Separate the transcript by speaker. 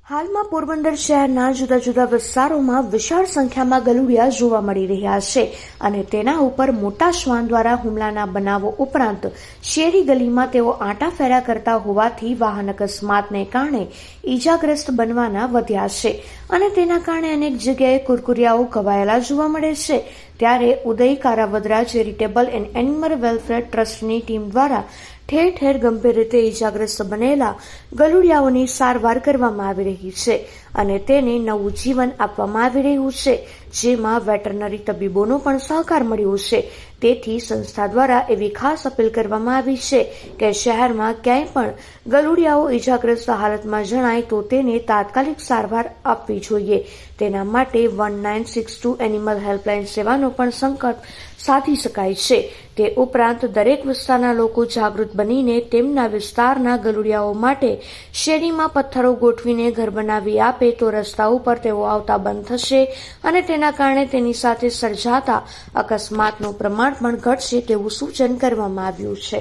Speaker 1: હાલમાં પોરબંદર શહેરના જુદા જુદા વિસ્તારોમાં વિશાળ સંખ્યામાં ગલુડિયા જોવા મળી રહ્યા છે અને તેના ઉપર મોટા શ્વાન દ્વારા હુમલાના બનાવો ઉપરાંત શેરી ગલીમાં તેઓ આંટાફેરા કરતા હોવાથી વાહન અકસ્માતને કારણે ઈજાગ્રસ્ત બનવાના વધ્યા છે અને તેના કારણે અનેક જગ્યાએ કુરકુરિયાઓ ઘવાયેલા જોવા મળે છે। ત્યારે ઉદય Karavadra charitable and animal welfare ટ્રસ્ટની ટીમ દ્વારા ઠેર ઠેર ગંભીર રીતે ઈજાગ્રસ્ત બનેલા ગલુડિયાઓની સારવાર કરવામાં આવી રહી છે અને તેને નવું જીવન આપવામાં આવી રહ્યું છે, જેમાં વેટરનરી તબીબોનો પણ સહકાર મળ્યો છે। તેથી સંસ્થા દ્વારા એવી ખાસ અપીલ કરવામાં આવી છે કે શહેરમાં ક્યાંય પણ ગલુડિયાઓ ઈજાગ્રસ્ત હાલતમાં જણાય તો તેને તાત્કાલિક સારવાર આપવી જોઈએ। તેના માટે 1962 એનિમલ હેલ્પલાઇન સેવાનો પણ સંકલ્પ સાધી શકાય છે। તે ઉપરાંત દરેક વિસ્તારના લોકો જાગૃત બનીને તેમના વિસ્તારના ગલુડિયાઓ માટે શેરીમાં પથ્થરો ગોઠવીને ઘર બનાવી આપે તો રસ્તા ઉપર તેઓ આવતા બંધ થશે અને તેના કારણે તેની સાથે સર્જાતા અકસ્માતનું પ્રમાણ પણ ઘટશે તેવું સૂચન કરવામાં આવ્યું છે।